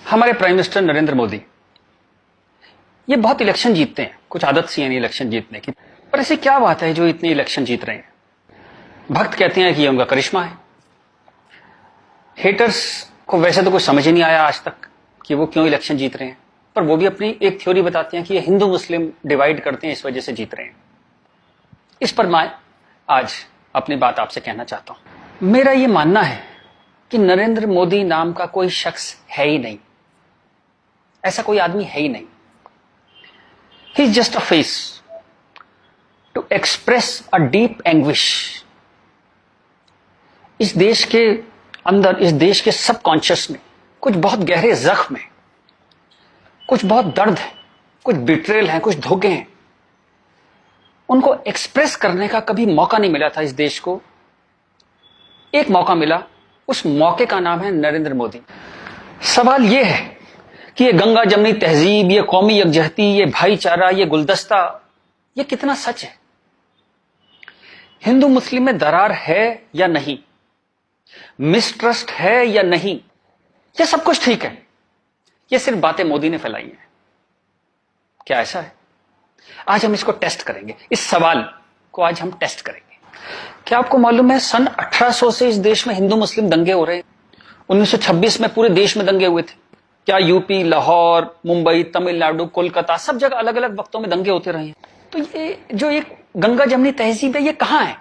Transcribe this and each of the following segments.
हमारे prime minister Narendra Modi ये बहुत इलेक्शन जीतते हैं, कुछ आदत सी है नहीं इलेक्शन जीतने की, पर ऐसी क्या बात है जो इतनी इलेक्शन जीत रहे हैं? भक्त कहते हैं कि ये उनका करिश्मा है। हेटर्स को वैसे तो कुछ समझ ही नहीं आया आज तक कि वो क्यों इलेक्शन जीत रहे हैं, पर वो भी अपनी एक थ्योरी बताते हैं कि ये हिंदू मुस्लिम डिवाइड करते हैं, इस वजह से जीत रहे हैं। इस पर मैं आज अपनी बात आपसे कहना चाहता हूं। मेरा ये मानना है कि नरेंद्र मोदी नाम का कोई शख्स है ही नहीं, ऐसा कोई आदमी है ही नहीं। He is just a face to express a deep anguish. इस देश के अंदर, इस देश के सबकॉन्शियस में कुछ बहुत गहरे जख्म है, कुछ बहुत दर्द है, कुछ बिट्रेल है, कुछ धोखे हैं। उनको एक्सप्रेस करने का कभी मौका नहीं मिला था इस देश को। एक मौका मिला, उस मौके का नाम है नरेंद्र मोदी। सवाल यह है कि ये गंगा जमनी तहजीब, ये कौमी यकजहती, ये भाईचारा, ये गुलदस्ता, ये कितना सच है? हिंदू मुस्लिम में दरार है या नहीं? मिसट्रस्ट है या नहीं? ये सब कुछ ठीक है, ये सिर्फ बातें मोदी ने फैलाई हैं। क्या ऐसा है? आज हम इसको टेस्ट करेंगे, इस सवाल को आज हम टेस्ट करेंगे। क्या आपको मालूम है सन 1800 से इस देश में हिंदू मुस्लिम दंगे हो रहे हैं? 1926 में पूरे देश में दंगे हुए थे। क्या यूपी, लाहौर, मुंबई, तमिलनाडु, कोलकाता, सब जगह अलग अलग वक्तों में दंगे होते रहे हैं। तो ये जो एक गंगा जमनी तहजीब है, ये कहां है?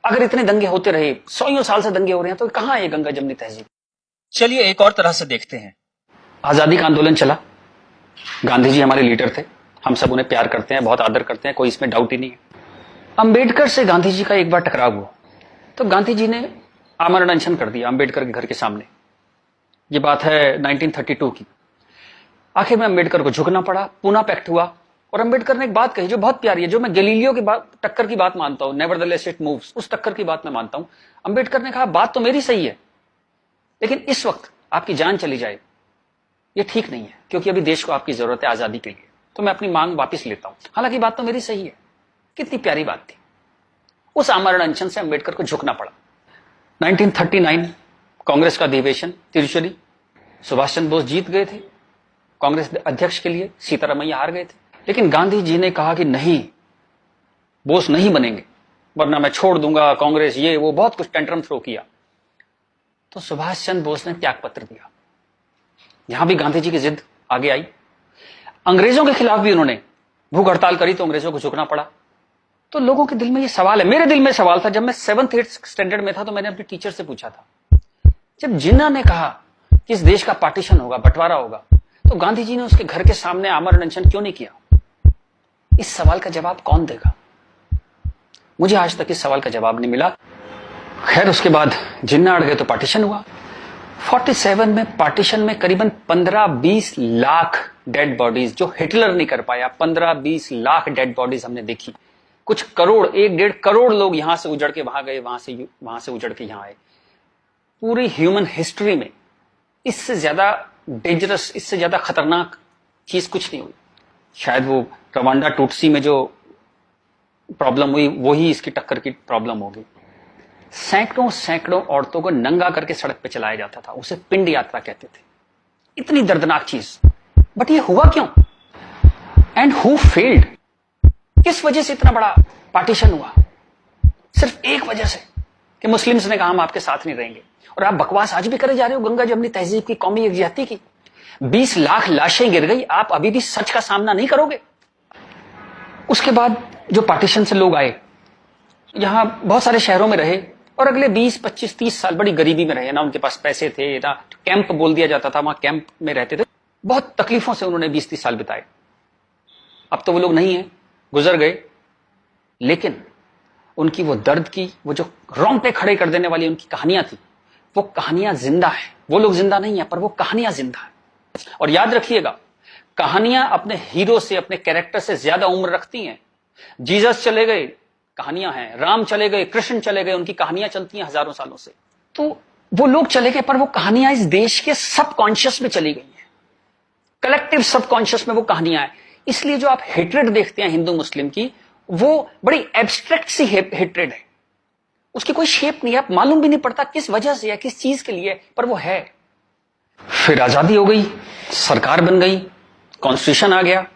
अगर इतने दंगे होते रहे, सौ साल से दंगे हो रहे हैं, तो कहां है ये गंगा जमनी तहजीब? चलिए एक और तरह से देखते हैं। आजादी का आंदोलन चला, गांधी जी हमारे लीडर थे, हम सब उन्हें प्यार करते हैं, बहुत आदर करते हैं, कोई इसमें डाउट ही नहीं है। अंबेडकर से गांधी जी का एक बार टकराव हुआ, तो गांधी जी ने आमरण अनशन कर दिया अंबेडकर के घर के सामने। ये बात है 1932 की। आखिर में अंबेडकर को झुकना पड़ा, पूना पैक्ट हुआ, और अंबेडकर ने एक बात कही जो बहुत प्यारी है, जो मैं गैलीलियो की बात, टक्कर की बात मानता हूं, नेवरदलेस इट मूव्स, उस टक्कर की बात मैं मानता हूं। अंबेडकर ने कहा, बात तो मेरी सही है, लेकिन इस वक्त आपकी जान चली जाए ये ठीक नहीं है, क्योंकि अभी देश को आपकी जरूरत है आजादी के लिए, तो मैं अपनी मांग वापस लेता हूं। हालांकि बात तो मेरी सही है। कितनी प्यारी बात थी। उस आमरण अनशन से अंबेडकर को झुकना पड़ा। 1939 कांग्रेस का अधिवेशन तिरुचुरी, सुभाष चंद्र बोस जीत गए थे कांग्रेस अध्यक्ष के लिए, सीतारामैया हार गए थे। लेकिन गांधी जी ने कहा कि नहीं, बोस नहीं बनेंगे, वरना मैं छोड़ दूंगा कांग्रेस, ये वो, बहुत कुछ टेंट्रम थ्रो किया। तो सुभाष चंद्र बोस ने त्याग पत्र दिया। यहां भी गांधी जी की जिद आगे आई। अंग्रेजों के खिलाफ भी उन्होंने भूख हड़ताल करी, तो अंग्रेजों को झुकना पड़ा। तो लोगों के दिल में ये सवाल है, मेरे दिल में सवाल था, जब मैं 7th 8th स्टैंडर्ड में था, तो मैंने अपने टीचर से पूछा था, जब जिन्ना ने कहा कि इस देश का पार्टीशन होगा, बंटवारा होगा, तो गांधी जी ने उसके घर के सामने आमरण अनशन क्यों नहीं किया? इस सवाल का जवाब कौन देगा? मुझे आज तक इस सवाल का जवाब नहीं मिला। खैर, उसके बाद जिन्ना अड़ गए तो पार्टीशन हुआ। 47 में पार्टीशन में करीबन 15-20 लाख डेड बॉडीज, जो हिटलर नहीं कर पाया, 15-20 लाख डेड बॉडीज हमने देखी। कुछ करोड़, 1-1.5 करोड़ लोग यहां से उजड़ के वहां गए, वहां से उजड़ के यहां आए। पूरी ह्यूमन हिस्ट्री में इससे ज्यादा डेंजरस, इससे ज्यादा खतरनाक चीज कुछ नहीं हुई। शायद वो रवांडा टूटसी में जो प्रॉब्लम हुई, वही इसकी टक्कर की प्रॉब्लम होगी। सैकड़ों सैकड़ों औरतों को नंगा करके सड़क पे चलाया जाता था, उसे पिंड यात्रा कहते थे। इतनी दर्दनाक चीज, बट ये हुआ क्यों? And who failed? किस वजह से इतना बड़ा पार्टीशन हुआ? सिर्फ एक वजह से कि मुस्लिम्स ने कहा हम आपके साथ नहीं रहेंगे। और आप बकवास आज भी करे जा रहे हो गंगा जमनी तहजीब की, कौमी यकजहती की। 20 लाख लाशें गिर गई, आप अभी भी सच का सामना नहीं करोगे? उसके बाद जो पार्टीशन से लोग आए, यहां बहुत सारे शहरों में रहे, और अगले 20, 25, 30 साल बड़ी गरीबी में रहे। ना उनके पास पैसे थे, ना कैंप बोल दिया जाता था, वहां कैंप में रहते थे। बहुत तकलीफों से उन्होंने 20-30 साल बिताए। अब तो वो लोग नहीं है, गुजर गए, लेकिन उनकी वो दर्द की, वो जो रोंगटे खड़े कर देने वाली उनकी कहानियां थी, वो कहानियां जिंदा है। वो लोग जिंदा नहीं है, पर वो कहानियां जिंदा है। और याद रखिएगा, कहानियां अपने हीरो से, अपने कैरेक्टर से ज्यादा उम्र रखती हैं। जीसस चले गए, कहानियां हैं। राम चले गए, कृष्ण चले गए, उनकी कहानियां चलती हैं हजारों सालों से। तो वो लोग चले गए, पर वो कहानियां इस देश के सबकॉन्शियस में चली गई हैं, कलेक्टिव सबकॉन्शियस में वो कहानियां हैं। इसलिए जो आप हेट्रेड देखते हैं हिंदू मुस्लिम की, वो बड़ी एब्स्ट्रैक्ट सी हेट्रेड है। उसकी कोई शेप नहीं है, आप मालूम भी नहीं पड़ता किस वजह से है, किस चीज के लिए, पर वो है। फिर आजादी हो गई, सरकार बन गई, कॉन्स्टिट्यूशन आ गया।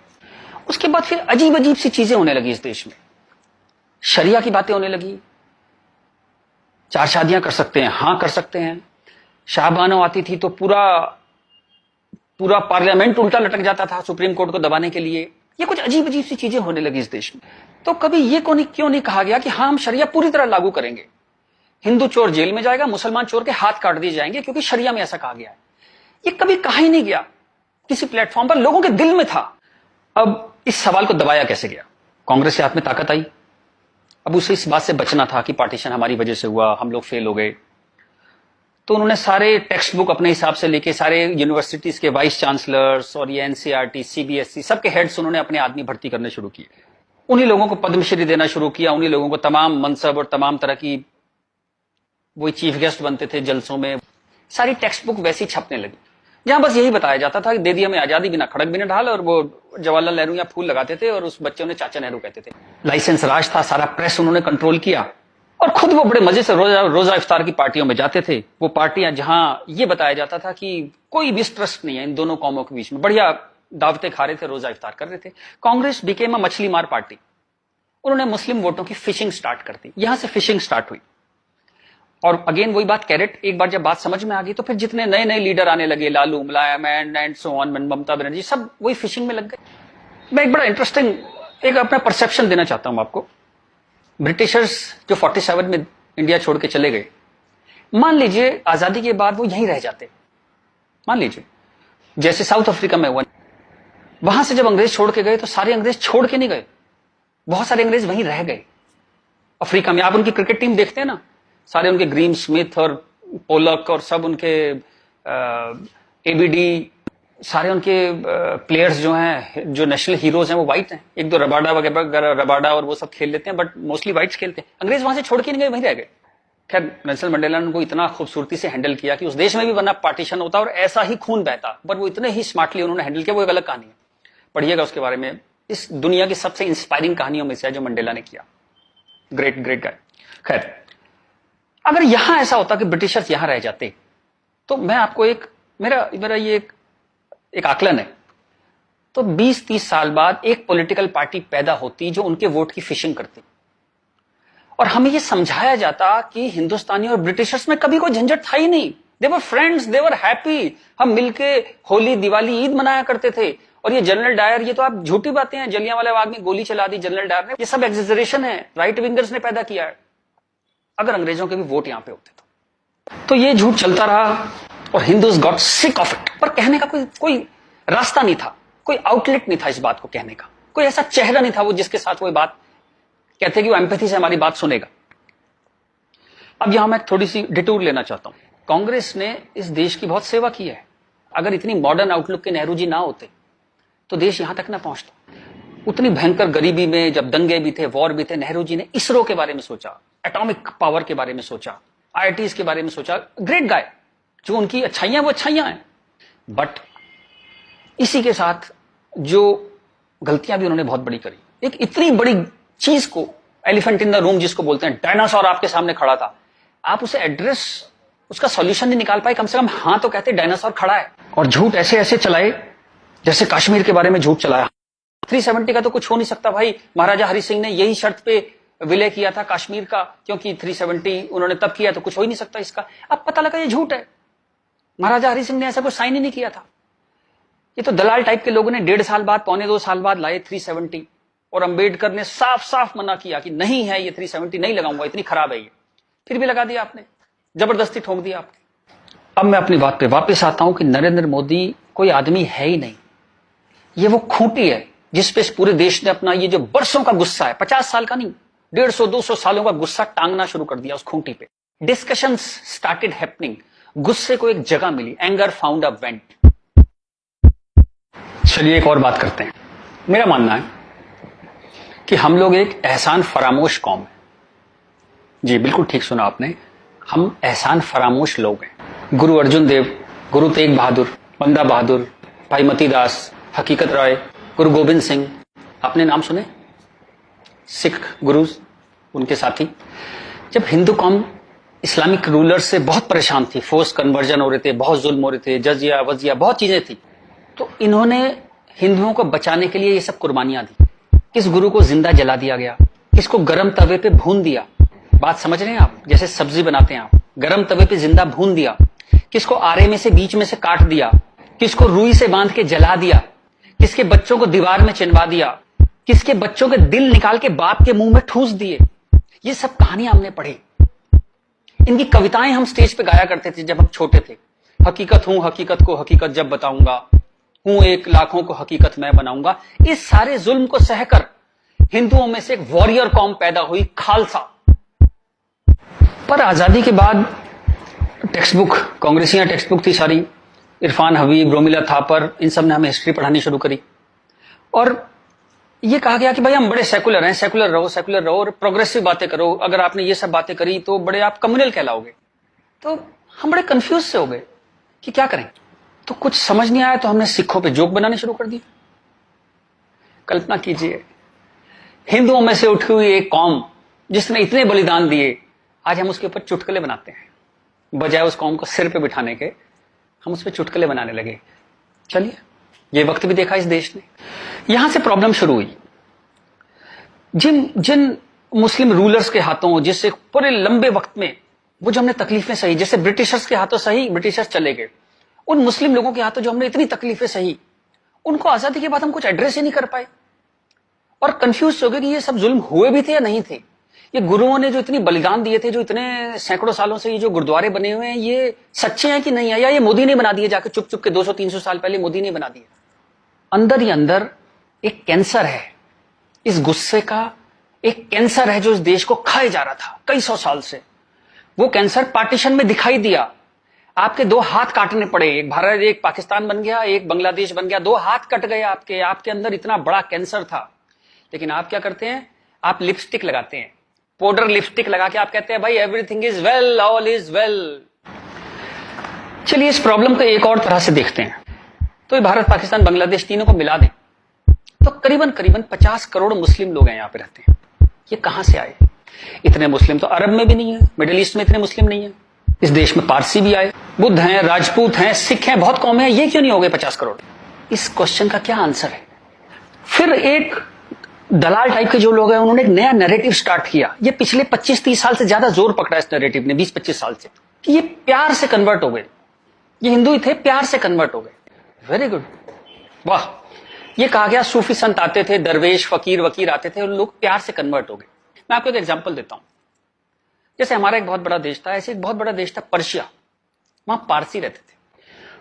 उसके बाद फिर अजीब अजीब सी चीजें होने लगी इस देश में। शरिया की बातें होने लगी, 4 शादियां कर सकते हैं, हां कर सकते हैं। शाहबानो आती थी तो पूरा पार्लियामेंट उल्टा लटक जाता था सुप्रीम कोर्ट को दबाने के लिए। ये कुछ अजीब अजीब सी चीजें होने लगी इस देश में। तो कभी ये क्यों नहीं कहा गया कि हाँ, हम शरिया पूरी तरह लागू करेंगे, हिंदू चोर जेल में जाएगा, मुसलमान चोर के हाथ काट दिए जाएंगे, क्योंकि शरिया में ऐसा कहा गया है। ये कभी कहा ही नहीं गया किसी प्लेटफॉर्म पर, लोगों के दिल में था। अब इस सवाल को दबाया कैसे गया? कांग्रेस के हाथ में ताकत आई। अब उसे इस बात से बचना था कि पार्टीशन हमारी वजह से हुआ, हम लोग फेल हो गए। तो उन्होंने सारे टेक्स्ट बुक अपने हिसाब से लेके सारे यूनिवर्सिटीज के वाइस चांसलर्स और ये एनसीईआरटी, सीबीएसई सबके हेड्स उन्होंने अपने आदमी भर्ती करने शुरू किए। उन्हीं लोगों को पद्मश्री देना शुरू किया, उन्हीं लोगों को तमाम मनसब और तमाम तरह की, वही चीफ गेस्ट बनते थे जलसों में। सारी टेक्स्ट बुक वैसी छपने लगी, जहां बस यही बताया जाता था कि दे दिया में आजादी बिना खड़क बिना ढाल, और वो जवाहरलाल नेहरू या फूल लगाते थे और उस बच्चे उन्हें चाचा नेहरू कहते थे। लाइसेंस राज था, सारा प्रेस उन्होंने कंट्रोल किया, और खुद वो बड़े मजे से रोजा इफ्तार की पार्टियों में जाते थे। वो पार्टियां जहां ये बताया जाता था कि कोई भी ट्रस्ट नहीं है इन दोनों कौमों के बीच में, बढ़िया दावतें खा रहे थे, रोजा इफ्तार कर रहे थे। कांग्रेस बिकेम अ मछली मार पार्टी। उन्होंने मुस्लिम वोटों की फिशिंग स्टार्ट कर दी, यहां से फिशिंग स्टार्ट हुई। और अगेन वही बात, कैरेट, एक बार जब बात समझ में आ गई तो फिर जितने नए नए लीडर आने लगे, लालू, मुलायम and so on, Mamata Banerjee, सब वही फिशिंग में लग गए। मैं एक बड़ा इंटरेस्टिंग एक अपना परसेप्शन देना चाहता हूं आपको। ब्रिटिशर्स जो 47 में इंडिया छोड़ के चले गए, मान लीजिए आजादी के बाद वो यहीं रह जाते, मान लीजिए जैसे साउथ अफ्रीका में हुआ। वहां से जब अंग्रेज छोड़ के गए तो सारे अंग्रेज छोड़ के नहीं गए, बहुत सारे अंग्रेज वहीं रह गए अफ्रीका में। आप उनकी क्रिकेट टीम देखते हैं ना, सारे उनके ग्रीम स्मिथ और पोलक और सब उनके एबीडी, सारे उनके प्लेयर्स जो हैं, जो नेशनल हीरोज हैं, वो वाइट हैं। एक दो रबाडा वगैरह, रबाडा और वो सब खेल लेते हैं, बट मोस्टली वाइट्स खेलते हैं। अंग्रेज वहां से छोड़ के नहीं गए, वहीं रह गए। खैर, नेल्सन मंडेला ने उनको इतना खूबसूरती से हैंडल किया कि उस देश में भी वरना पार्टीशन होता और ऐसा ही खून बहता, पर वो इतने ही स्मार्टली उन्होंने हैंडल किया। वो एक अलग कहानी है, पढ़िएगा उसके बारे में। इस दुनिया की सबसे इंस्पायरिंग कहानियों में से है जो मंडेला ने किया। Great great guy. खैर, अगर यहां ऐसा होता कि ब्रिटिशर्स यहां रह जाते, तो मैं आपको मेरा ये एक आकलन है, तो 20-30 साल बाद एक पॉलिटिकल पार्टी पैदा होती जो उनके वोट की फिशिंग करती, और हमें यह समझाया जाता कि हिंदुस्तानी और ब्रिटिशर्स में कभी कोई झंझट था ही नहीं। They were friends, they were happy. हम मिलके होली, दिवाली, ईद मनाया करते थे। और ये जनरल डायर, ये तो आप झूठी बातें हैं, जलियांवाला बाग में गोली चला दी जनरल डायर ने, ये सब एग्जेजरेशन है, राइट विंगर्स ने पैदा किया है। अगर अंग्रेजों के भी वोट यहां पे होते तो ये झूठ चलता रहा, और Hindus got sick of it. पर कहने का कोई रास्ता नहीं था, कोई आउटलेट नहीं था इस बात को कहने का, कोई ऐसा चेहरा नहीं था वो जिसके साथ वो बात कहते कि वो एम्पैथी से हमारी बात सुनेगा। अब यहां मैं थोड़ी सी डिटूर लेना चाहता हूं। कांग्रेस ने इस देश की बहुत सेवा की है। अगर इतनी मॉडर्न आउटलुक के नेहरू जी ना होते तो देश यहां तक ना पहुंचता। उतनी भयंकर गरीबी में जब दंगे भी थे, वॉर भी थे, नेहरू जी ने इसरो के बारे में सोचा, एटॉमिक पावर के बारे में सोचा, आईआईटीज के बारे में सोचा। Great guy. जो उनकी अच्छाइयां वो अच्छाइयां हैं, बट इसी के साथ जो गलतियां भी उन्होंने बहुत बड़ी करी। एक इतनी बड़ी चीज को, एलिफेंट इन द रूम जिसको बोलते हैं, डायनासोर आपके सामने खड़ा था, आप उसे एड्रेस, उसका सॉल्यूशन नहीं निकाल पाए। कम से कम हाँ तो कहते डायनासोर खड़ा है। और झूठ ऐसे ऐसे चलाए, जैसे कश्मीर के बारे में झूठ चलाया। 370 का तो कुछ हो नहीं सकता भाई। महाराजा हरि सिंह ने यही शर्त पे विलय किया था कश्मीर का, क्योंकि 370 उन्होंने तब किया, तो कुछ हो ही नहीं सकता इसका। अब पता लगा ये झूठ है, महाराजा हरि सिंह ने ऐसा कुछ साइन ही नहीं किया था। ये तो दलाल टाइप के लोगों ने 1.5 साल बाद, 1.25 साल बाद लाए 370, और अंबेडकर ने साफ साफ मना किया कि नहीं है ये 370 नहीं लगाऊंगा, इतनी खराब है ये। फिर भी लगा दिया आपने, जबरदस्ती ठोक दिया आपने। अब मैं अपनी बात पे वापस आता हूं कि नरेंद्र मोदी कोई आदमी है ही नहीं, ये वो खूंटी है जिस पे इस पूरे देश ने अपना ये जो बरसों का गुस्सा है, 50 साल का नहीं, 150-200 सालों का गुस्सा टांगना शुरू कर दिया उस खूंटी पे। डिस्कशंस स्टार्टेड हैपनिंग, गुस्से को एक जगह मिली, एंगर फाउंड अ वेंट। चलिए एक और बात करते हैं। मेरा मानना है कि हम लोग एक एहसान फरामोश कौम है। जी बिल्कुल ठीक सुना आपने, हम एहसान फरामोश लोग हैं। गुरु अर्जुन देव, गुरु तेग बहादुर, बंदा बहादुर, भाई मती दास, हकीकत राय, गुरु गोविंद सिंह, आपने नाम सुने, सिख गुरुज, उनके साथी। जब हिंदू कौम इस्लामिक रूलर से बहुत परेशान थी, फोर्स कन्वर्जन हो रहे थे, बहुत जुल्म हो रहे थे, जजिया वजिया बहुत चीजें थी। तो इन्होंने हिंदुओं को बचाने के लिए ये सब कुर्बानियां दी। किस गुरु को जिंदा जला दिया गया, किसको गर्म तवे पे भून दिया, बात समझ रहे हैं आप, जैसे सब्जी बनाते हैं आप, गर्म तवे पे जिंदा भून दिया, किसको आरे में से बीच में से काट दिया, किसको रुई से बांध के जला दिया, किसके बच्चों को दीवार में चिनवा दिया, किसके बच्चों के दिल निकाल के बाप के मुंह में ठूस दिए। ये सब कहानियां हमने पढ़ी। इनकी कविताएं हम स्टेज पे गाया करते थे जब हम छोटे थे। हकीकत हूं, हकीकत को हकीकत जब बताऊंगा, हूं एक लाखों को हकीकत मैं बनाऊंगा। इस सारे जुल्म को सहकर हिंदुओं में से एक वॉरियर कौम पैदा हुई, खालसा। पर आजादी के बाद टेक्स्ट बुक, कांग्रेसियां टेक्स्ट बुक थी सारी, इरफान हबीब, रोमिला थापर, इन सब ने हमें हिस्ट्री पढ़ानी शुरू करी और ये कहा गया कि भाई हम बड़े सेकुलर हैं, सेकुलर रहो और प्रोग्रेसिव बातें करो। अगर आपने ये सब बातें करी तो बड़े आप कम्युनल कहलाओगे। तो हम बड़े कंफ्यूज से हो गए कि क्या करें। तो कुछ समझ नहीं आया तो हमने सिखों पे जोक बनाने शुरू कर दिए। कल्पना कीजिए, हिंदुओं में से उठी हुई एक कौम जिसने इतने बलिदान दिए, आज हम उसके ऊपर चुटकुले बनाते हैं। बजाय उस कौम को सिर पे बिठाने के हम उस पर चुटकुले बनाने लगे। चलिए, ये वक्त भी देखा इस देश ने। यहां से प्रॉब्लम शुरू हुई। जिन मुस्लिम रूलर्स के हाथों, जिससे पूरे लंबे वक्त में वो जो हमने तकलीफें सही, जैसे ब्रिटिशर्स के हाथों सही, ब्रिटिशर्स चले गए, उन मुस्लिम लोगों के हाथों जो हमने इतनी तकलीफें सही, उनको आजादी के बाद हम कुछ एड्रेस ही नहीं कर पाए और कंफ्यूज हो गए कि ये सब जुल्म हुए भी थे या नहीं थे। ये गुरुओं ने जो इतनी बलिदान दिए थे, जो इतने सैकड़ों सालों से ये जो गुरुद्वारे बने हुए हैं, ये सच्चे हैं कि नहीं है, या ये मोदी ने बना दिए जाके चुप चुप के 200-300 साल पहले मोदी ने बना दिए। अंदर ही अंदर एक कैंसर है, इस गुस्से का एक कैंसर है जो इस देश को खाए जा रहा था कई सौ साल से। वो कैंसर पार्टीशन में दिखाई दिया। आपके दो हाथ काटने पड़े, एक भारत एक पाकिस्तान बन गया, एक बांग्लादेश बन गया, दो हाथ कट गए आपके अंदर इतना बड़ा कैंसर था। लेकिन आप क्या करते हैं, आप लिपस्टिक लगाते हैं, पाउडर लिपस्टिक लगा के आप कहते हैं भाई everything is well, all is well. चलिए इस प्रॉब्लम को एक और तरह से देखते हैं। तो ये भारत पाकिस्तान बांग्लादेश तीनों को मिला दें तो करीबन 50 करोड़ मुस्लिम लोग हैं यहां पे रहते हैं। ये कहां से आए? इतने मुस्लिम तो अरब में भी नहीं है, मिडिल ईस्ट में इतने मुस्लिम नहीं है। इस देश में पारसी भी आए, बुद्ध हैं, राजपूत हैं, सिख हैं, बहुत कौमें हैं, ये क्यों नहीं हो गए 50 करोड़? इस क्वेश्चन का क्या आंसर है? फिर एक दलाल टाइप के जो लोग हैं उन्होंने एक नया नैरेटिव स्टार्ट किया। ये पिछले 25-30 साल से ज्यादा जोर पकड़ा इस नैरेटिव ने, 20-25 साल से, कि ये प्यार से कन्वर्ट हो गए। ये हिंदू ही थे, प्यार से कन्वर्ट हो गए। वेरी गुड, वाह। ये कहा गया सूफी संत आते थे, दरवेश फकीर वकीर आते थे, उन लोग प्यार से कन्वर्ट हो गए। मैं आपको एक एग्जांपल देता हूं। जैसे हमारा एक बहुत बड़ा देश था, ऐसे एक बहुत बड़ा देश था पर्शिया। वहां पारसी रहते थे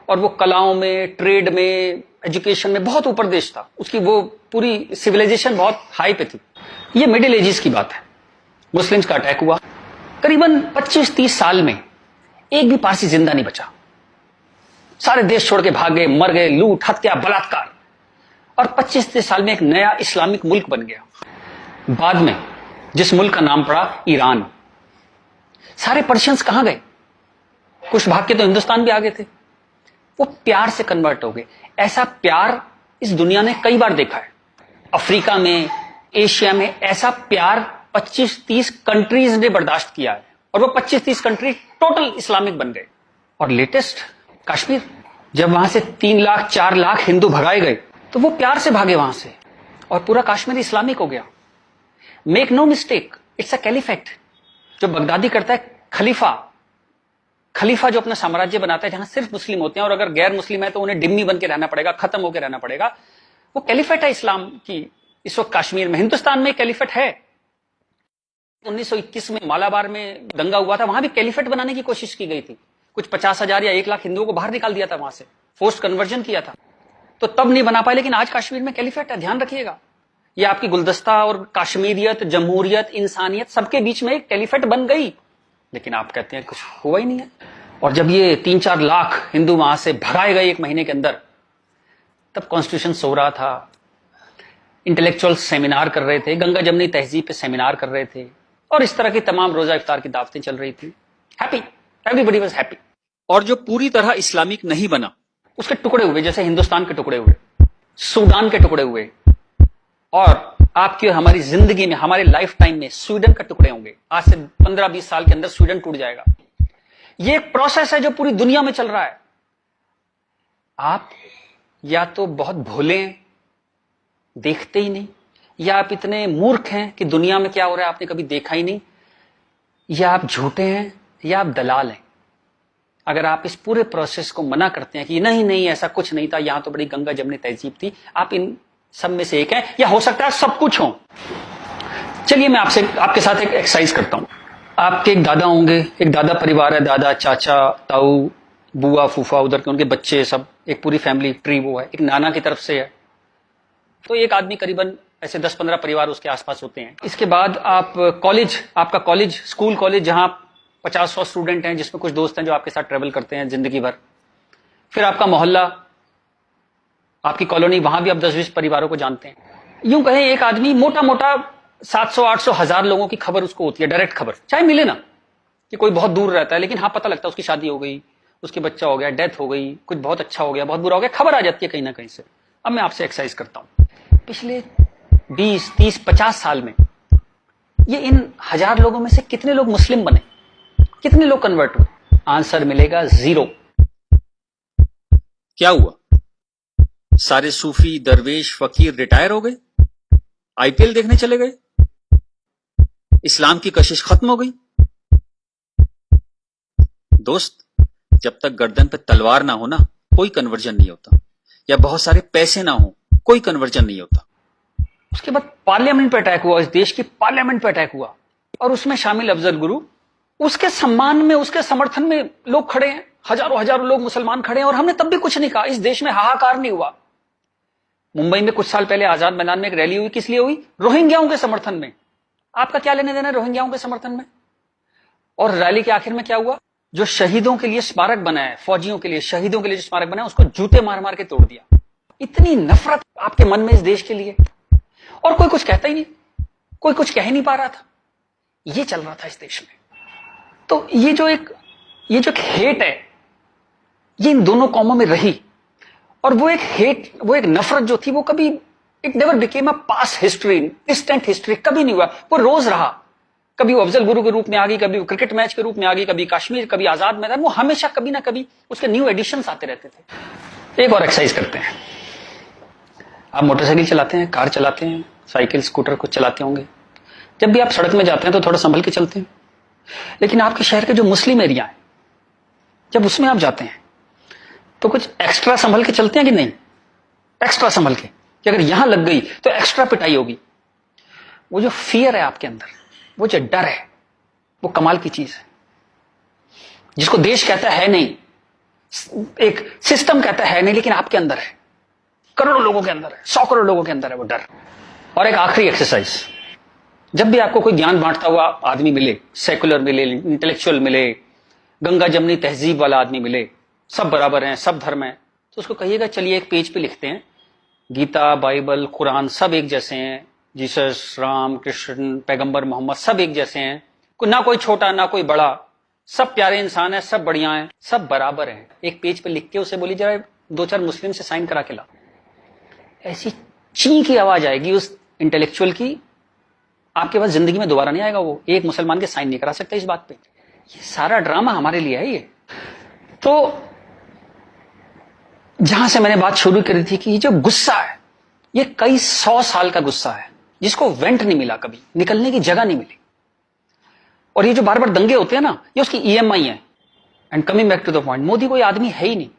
और वो कलाओं में, ट्रेड में, एजुकेशन में बहुत ऊपर देश था। उसकी वो पूरी सिविलाइजेशन बहुत हाई पे थी। ये मिडिल एजेस की बात है। मुस्लिम्स का अटैक हुआ, करीबन 25-30 साल में एक भी पारसी जिंदा नहीं बचा। सारे देश छोड़ के भाग गए, मर गए, लूट, हत्या, बलात्कार। और 25-30 साल में एक नया इस्लामिक मुल्क बन गया। बाद में जिस मुल्क का नाम पड़ा ईरान। सारे पर्शियंस कहां गए? कुछ भाग के तो हिंदुस्तान भी आ गए थे। वो प्यार से कन्वर्ट हो गए। ऐसा प्यार इस दुनिया ने कई बार देखा है। अफ्रीका में, एशिया में ऐसा प्यार 25-30 कंट्रीज ने बर्दाश्त किया है और वो 25-30 कंट्री टोटल इस्लामिक बन गए। और लेटेस्ट कश्मीर, जब वहां से 3 लाख 4 लाख हिंदू भगाए गए तो वो प्यार से भागे वहां से और पूरा कश्मीर इस्लामिक हो गया। Make no mistake, it's a caliphate. जो बगदादी करता है खलीफा जो अपना साम्राज्य बनाता है जहां सिर्फ मुस्लिम होते हैं और अगर गैर मुस्लिम है तो उन्हें डिम्मी बन के रहना पड़ेगा, खत्म होकर रहना पड़ेगा। वो कैलिफेट है इस्लाम की इस वक्त कश्मीर में। हिंदुस्तान में कैलिफेट है। 1921 में मालाबार में दंगा हुआ था, वहां भी कैलिफेट बनाने की कोशिश की गई थी। कुछ 50,000 या 1 लाख हिंदुओं को बाहर निकाल दिया था वहां से, फोर्स्ड कन्वर्जन किया था। तो तब नहीं बना पाए, लेकिन आज कश्मीर में कैलिफेट है। ध्यान रखिएगा, ये आपकी गुलदस्ता और कश्मीरियत, जमहूरियत, इंसानियत सबके बीच में एक कैलिफेट बन गई। लेकिन आप कहते हैं कुछ हुआ ही नहीं है। और जब ये 3-4 लाख हिंदू वहां से भगाए गए 1 महीने के अंदर, तब कॉन्स्टिट्यूशन सो रहा था, इंटेलेक्चुअल सेमिनार कर रहे थे, गंगा जमनी तहजीब पे सेमिनार कर रहे थे और इस तरह की तमाम रोजा इफ्तार की दावतें चल रही थी। Happy, everybody was happy. और जो पूरी तरह इस्लामिक नहीं बना, उसके टुकड़े हुए, जैसे हिंदुस्तान के टुकड़े हुए, सूडान के टुकड़े हुए और आपकी और हमारी जिंदगी में, हमारे लाइफ टाइम में स्वीडन का टुकड़े होंगे। आज से 15-20 साल के अंदर स्वीडन टूट जाएगा। ये एक प्रोसेस है जो पूरी दुनिया में चल रहा है। आप या तो बहुत भोले हैं, देखते ही नहीं, या आप इतने मूर्ख हैं कि दुनिया में क्या हो रहा है आपने कभी देखा ही नहीं, या आप झूठे हैं, या आप दलाल हैं। अगर आप इस पूरे प्रोसेस को मना करते हैं कि नहीं नहीं ऐसा कुछ नहीं था, यहां तो बड़ी गंगा जमनी तहजीब थी, आप इन सब में से एक हैं, या हो सकता है सब कुछ हो। चलिए मैं आपके साथ एक एक्सरसाइज करता हूं। आपके एक दादा होंगे, एक दादा परिवार है, दादा, चाचा, ताऊ, बुआ, फूफा, उधर के उनके बच्चे, सब एक पूरी फैमिली ट्री वो है। एक नाना की तरफ से है, तो एक आदमी करीबन ऐसे 10-15 परिवार उसके आसपास होते हैं। इसके बाद आप कॉलेज, आपका कॉलेज, स्कूल कॉलेज, जहां 50-100 स्टूडेंट हैं, जिसमें कुछ दोस्त हैं जो आपके साथ ट्रेवल करते हैं जिंदगी भर। फिर आपका मोहल्ला, आपकी कॉलोनी, वहां भी आप 10-20 परिवारों को जानते हैं। यूं कहें एक आदमी मोटा मोटा 700-800 1000 लोगों की खबर उसको होती है, डायरेक्ट खबर, चाहे मिले ना कि कोई बहुत दूर रहता है, लेकिन हाँ पता लगता है उसकी शादी हो गई, उसके बच्चा हो गया, डेथ हो गई, कुछ बहुत अच्छा हो गया, बहुत बुरा हो गया, खबर आ जाती है कहीं ना कहीं से। अब मैं आपसे एक्सरसाइज करता हूं, पिछले 20, 30, 50 साल में ये इन 1000 लोगों में से कितने लोग मुस्लिम बने, कितने लोग कन्वर्ट हुए? आंसर मिलेगा 0। क्या हुआ? सारे सूफी, दरवेश, फकीर रिटायर हो गए, आईपीएल देखने चले गए, इस्लाम की कशिश खत्म हो गई। दोस्त, जब तक गर्दन पे तलवार ना हो ना, कोई कन्वर्जन नहीं होता, या बहुत सारे पैसे ना हो, कोई कन्वर्जन नहीं होता। उसके बाद पार्लियामेंट पे अटैक हुआ, इस देश की पार्लियामेंट पे अटैक हुआ, और उसमें शामिल अफजल गुरु, उसके सम्मान में, उसके समर्थन में लोग खड़े हैं, हजारों लोग मुसलमान खड़े हैं, और हमने तब भी कुछ नहीं कहा। इस देश में हाहाकार नहीं हुआ। मुंबई में कुछ साल पहले आजाद मैदान में एक रैली हुई, किस लिए हुई? रोहिंग्याओं के समर्थन में। आपका क्या लेने देना रोहिंग्याओं के समर्थन में? और रैली के आखिर में क्या हुआ? जो शहीदों के लिए स्मारक बना है, फौजियों के लिए, शहीदों के लिए जो स्मारक बना है, उसको जूते मार मार के तोड़ दिया। इतनी नफरत आपके मन में इस देश के लिए, और कोई कुछ कहता ही नहीं, कोई कुछ कह ही नहीं पा रहा था। ये चल रहा था इस देश में। तो ये जो एक हेट है, ये इन दोनों कौमों में रही, और वो एक हेट, वो एक नफरत जो थी, वो कभी, it never became a past history, distant history, कभी नहीं हुआ। वो रोज रहा, कभी वो अफजल गुरु के रूप में आ गई, कभी वो क्रिकेट मैच के रूप में आ गई, कभी कश्मीर, कभी आजाद मैदान, वो हमेशा कभी ना कभी उसके न्यू एडिशंस आते रहते थे। एक और एक्सरसाइज करते हैं। आप मोटरसाइकिल चलाते हैं, कार चलाते हैं, साइकिल, स्कूटर कुछ चलाते होंगे। जब भी आप सड़क में जाते हैं तो थोड़ा संभल के चलते हैं, लेकिन आपके शहर के जो मुस्लिम एरिया है, जब उसमें आप जाते हैं तो कुछ एक्स्ट्रा संभल के चलते हैं कि नहीं? एक्स्ट्रा संभल के, कि अगर यहां लग गई तो एक्स्ट्रा पिटाई होगी। वो जो फियर है आपके अंदर, वो जो डर है, वो कमाल की चीज है, जिसको देश कहता है नहीं, एक सिस्टम कहता है नहीं, लेकिन आपके अंदर है, करोड़ों लोगों के अंदर है, 100 करोड़ लोगों के अंदर है वो डर। और एक आखिरी एक्सरसाइज, जब भी आपको कोई ज्ञान बांटता हुआ आदमी मिले, सेकुलर मिले, इंटेलेक्चुअल मिले, गंगा जमनी तहजीब वाला आदमी मिले, सब बराबर हैं, सब धर्म है, तो उसको कहिएगा चलिए एक पेज पे लिखते हैं, गीता, बाइबल, कुरान सब एक जैसे हैं, जीसस, राम, कृष्ण, पैगंबर मोहम्मद सब एक जैसे हैं, ना कोई छोटा ना कोई बड़ा, सब प्यारे इंसान है, सब बढ़िया हैं, सब बराबर हैं। एक पेज पे लिख के उसे बोली जरा 2-4 मुस्लिम से साइन करा के ला। ऐसी ची की आवाज आएगी उस इंटेलेक्चुअल की, आपके पास जिंदगी में दोबारा नहीं आएगा। वो एक मुसलमान के साइन नहीं करा सकता इस बात पे। ये सारा ड्रामा हमारे लिए है। ये तो जहां से मैंने बात शुरू करी थी कि ये जो गुस्सा है, ये कई 100 साल का गुस्सा है, जिसको वेंट नहीं मिला, कभी निकलने की जगह नहीं मिली। और ये जो बार बार दंगे होते हैं ना, ये उसकी EMI है। And coming back to the point, Modi कोई आदमी है ही नहीं,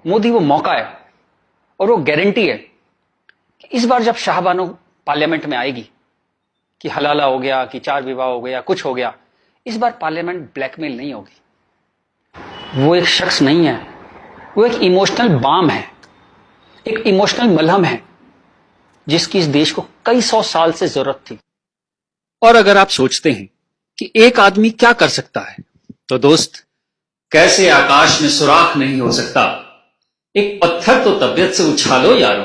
मोदी वो मौका है, और वो गारंटी है कि इस बार जब शाहबानो पार्लियामेंट में आएगी कि हलाला हो गया, कि 4 विवाह हो गया, कुछ हो गया, इस बार पार्लियामेंट ब्लैकमेल नहीं होगी। वो एक शख्स नहीं है, वो एक इमोशनल बाम है, एक इमोशनल मलहम है, जिसकी इस देश को कई 100 साल से जरूरत थी। और अगर आप सोचते हैं कि एक आदमी क्या कर सकता है, तो दोस्त, कैसे आकाश में सुराख नहीं हो सकता, एक पत्थर तो तबीयत से उछालो यारो।